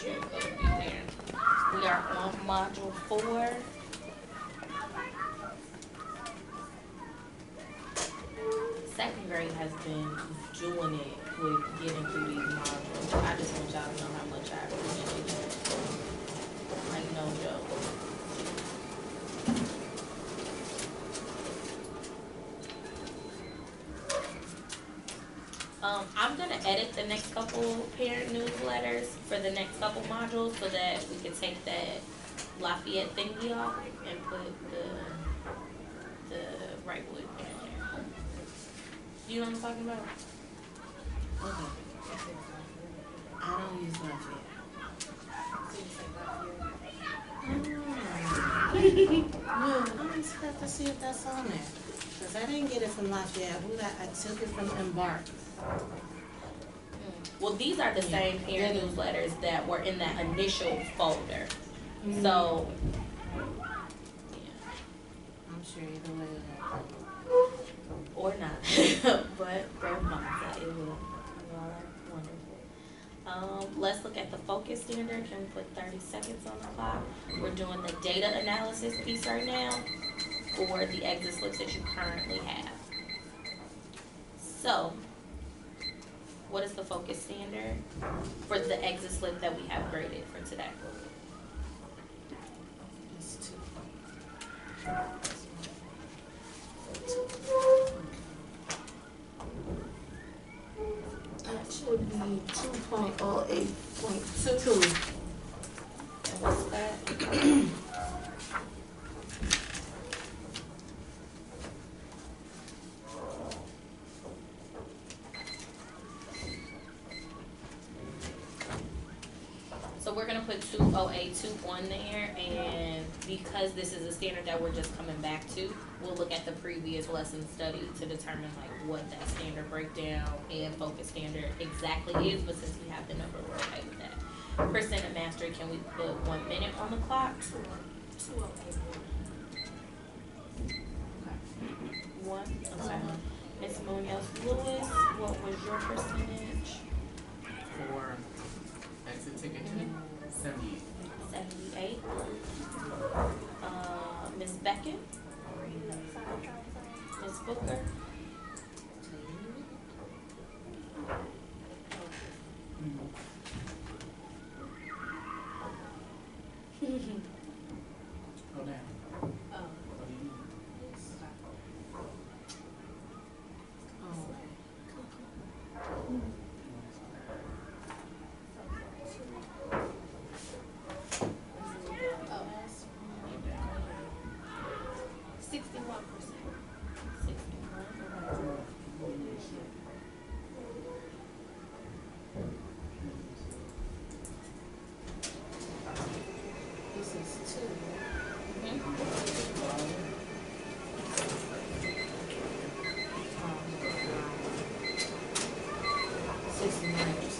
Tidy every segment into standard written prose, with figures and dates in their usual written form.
your code be there. We are on module 4. Second grade has been doing it with getting through these modules. I just want y'all to know how much I appreciate it. Like, no joke. I'm going to edit the next couple parent newsletters for the next couple modules so that we can take that Lafayette thingy off and put the right wood in there. You know what I'm talking about? Okay. I don't use Lafayette. Well, I'm just have to see if that's on there. Because I didn't get it from Lafayette. I took it from Embark. Well, these are the same parent newsletters that were in that initial folder. So, yeah. I'm sure either way it happened. Or not. But they're not. It will. You are wonderful. Let's look at the focus standard. Can we put 30 seconds on the clock? We're doing the data analysis piece right now for the exit slips that you currently have. So, what is the focus standard for the exit slip that we have graded for today? It's 2. That should be 2.08.2. And what's that? So we're going to put 208.2 on there, and because this is a standard that we're just coming back to, we'll look at the previous lesson study to determine like what that standard breakdown and focus standard exactly is, but since we have the number, we're okay with that. Percent of mastery, can we put 1 minute on the clock? 208. Okay. 1? Okay. Ms. Munoz-Lewis, what was your percentage? For exit ticket 78. 78. Ms. Beckett? Ms. Booker? Go down. Oh. What do you need?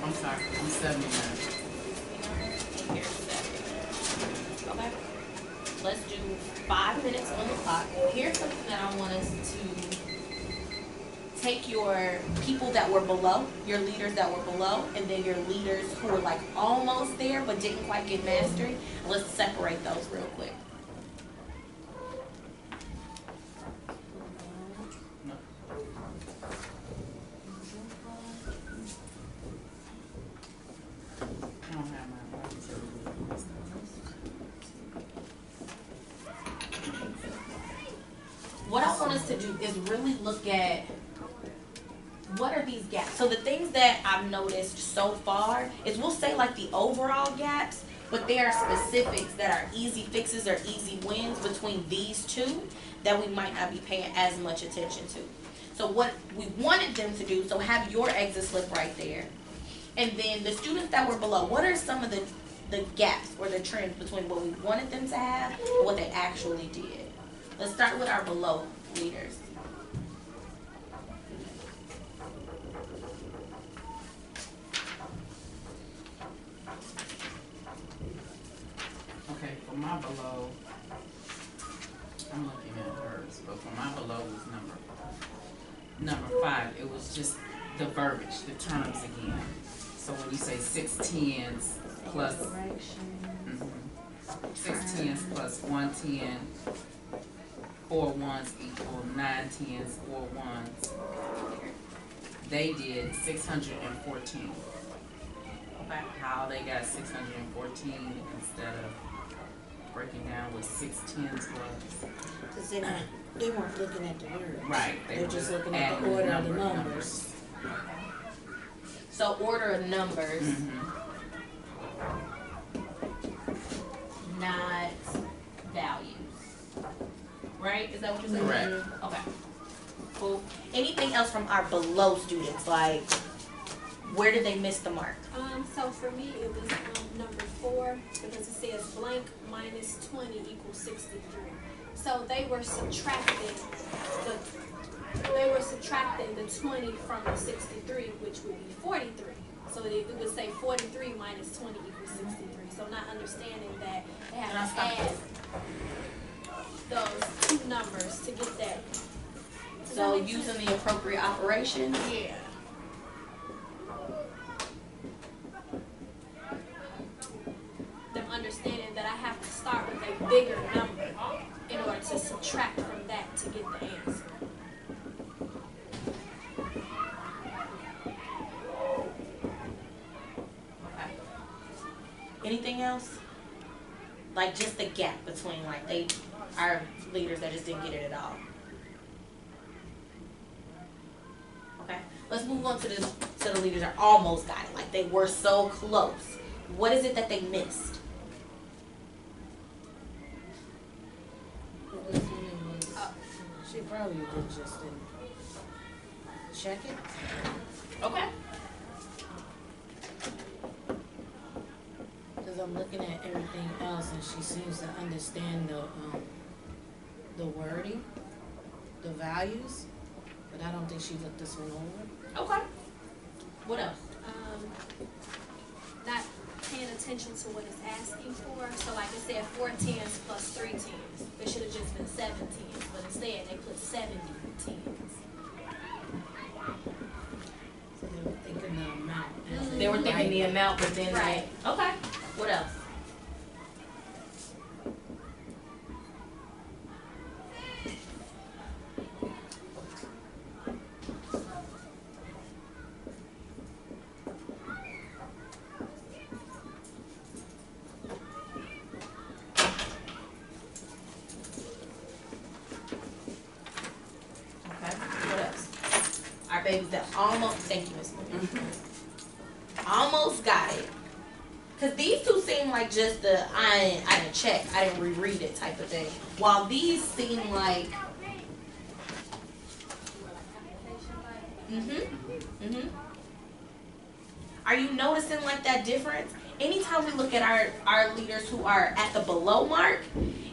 I'm sorry, I'm 79. Okay. Let's do 5 minutes on the clock. Here's something that I want us to take your people that were below, your leaders that were below, and then your leaders who were like almost there but didn't quite get mastery. Let's separate those real quick. No. I don't have my What I want us to do is really look at what are these gaps. So the things that I've noticed so far is we'll say like the overall gaps, but there are specifics that are easy fixes or easy wins between these two that we might not be paying as much attention to. So what we wanted them to do, so have your exit slip right there. And then the students that were below, what are some of the gaps or the trends between what we wanted them to have and what they actually did? Let's start with our below leaders. Okay, for my below, I'm looking at hers, but for my below was number 5. It was just the verbiage, the terms again. So So when you say 6 tens plus, mhm, 6 tens plus 1 10, 4 ones equal 9 tens, 4 ones. They did 614. Okay. How they got 614 instead of breaking down what 6 tens was. Cause they weren't looking at the word. Right. They're just looking at adding the order of the numbers. So order of numbers, not values. Right? Is that what you're saying? Correct. Okay. Cool. Anything else from our below students? Like, where did they miss the mark? So for me, it was number 4 because it says blank minus 20 equals 63. So they were subtracting the 20 from the 63, which would be 43. So it would say 43 minus 20 equals 63. So not understanding that they have to add those two numbers to get that. So using the appropriate operations? Yeah. Them understanding that I have to start with a bigger number in order to subtract from that to get the answer. Okay. Anything else? Like just the gap between like our leaders that just didn't get it at all. Okay. Let's move on to the leaders that almost got it. Like they were so close. What is it that they missed? This one was, she probably just didn't check it. Okay. Cause I'm looking at everything else and she seems to understand the wording, the values, but I don't think she looked this one over. Okay. What else? Not paying attention to what it's asking for. So like it said 4 tens plus 3 tens. It should have just been 7 tens, but instead they put 70 tens. So they were thinking the amount. as They were thinking the write. amount, but then Right. okay. What else? Okay. What else? Our babies that almost. Thank you, Miss Marie. Almost got it. Cause these two seem like just the I didn't check, I didn't reread it type of thing. While these seem like Are you noticing like that difference? Anytime we look at our leaders who are at the below mark,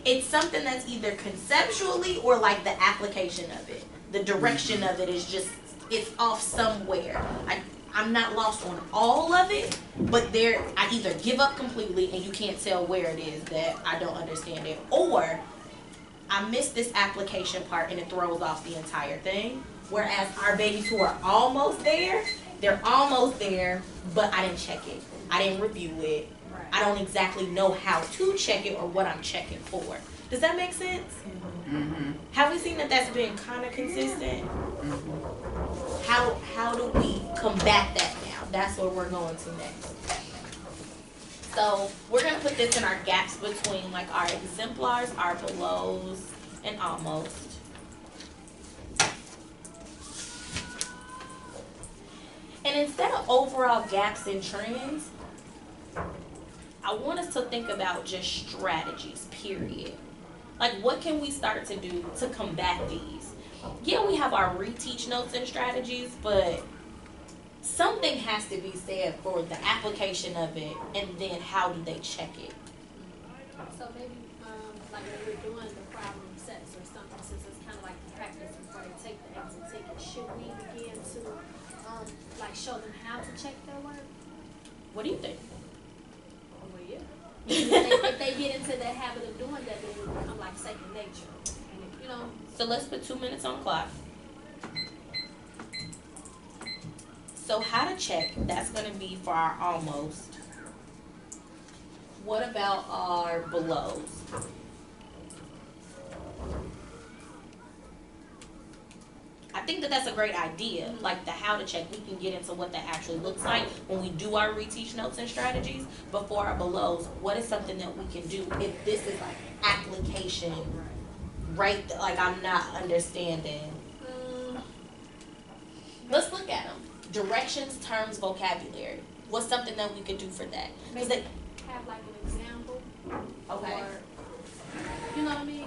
it's something that's either conceptually or like the application of it. The direction of it is just it's off somewhere. I'm not lost on all of it, but I either give up completely and you can't tell where it is that I don't understand it, or I missed this application part and it throws off the entire thing. Whereas our babies who are almost there, they're almost there, but I didn't check it. I didn't review it. Right. I don't exactly know how to check it or what I'm checking for. Does that make sense? Mm-hmm. Have we seen that that's been kind of consistent? How do we combat that now? That's where we're going to next. So we're gonna put this in our gaps between like our exemplars, our belows, and almost. And instead of overall gaps and trends, I want us to think about just strategies, period. Like, what can we start to do to combat these? Yeah, we have our reteach notes and strategies, but something has to be said for the application of it, and then how do they check it? So maybe like when we're doing the problem sets or something, since it's kind of like the practice before they take the exit ticket, should we begin to like show them how to check their work? What do you think? Well, yeah. if they get into the habit of doing that, then it will become like second nature. And you know. So let's put 2 minutes on the clock. So how to check, that's gonna be for our almost. What about our belows? I think that that's a great idea, like the how to check. We can get into what that actually looks like when we do our reteach notes and strategies. But for our belows, what is something that we can do if this is like application, right? Like I'm not understanding. Let's look at them. Directions, terms, vocabulary. What's something that we could do for that? Maybe have like an example. Okay. Or, you know what I mean?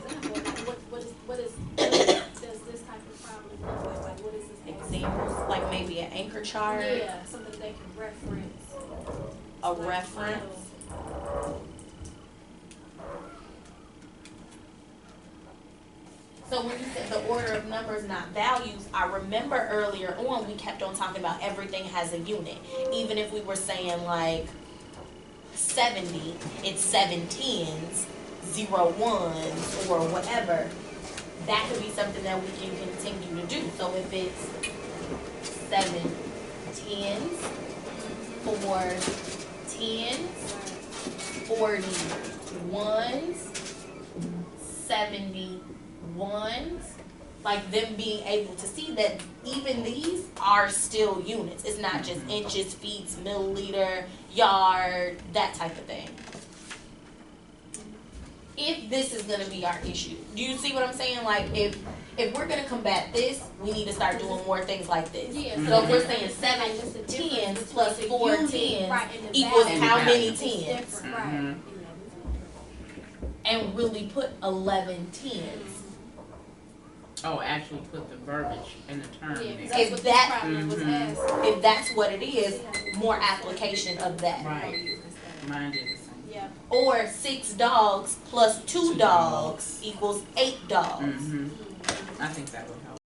An example. Like what is does this type of problem look like? Like what is this Examples, like maybe an anchor chart, Yeah, something they can reference. a Like, reference. So when you said the order of numbers, not values, I remember earlier on we kept on talking about everything has a unit. Even if we were saying like 70, it's 7 10s, 0 1s, or whatever. That could be something that we can continue to do. So if it's 7 10s, 4 10s, 40 1s, 70 ones, like them being able to see that even these are still units. It's not just inches, feet, milliliter, yard, that type of thing. If this is gonna be our issue, do you see what I'm saying? Like if we're gonna combat this, we need to start doing more things like this. Yeah. So if we're saying 7 10s plus 4 10s equals how many 10s? Different, right. And really put 11 10s. Oh, actually put the verbiage in the term Yeah, there. that's If what that- this problem was asked. If that's what it is, more application of that. Right. Mine did the same. Yeah. Or 6 dogs plus 2 dogs equals 8 dogs. I think that would help.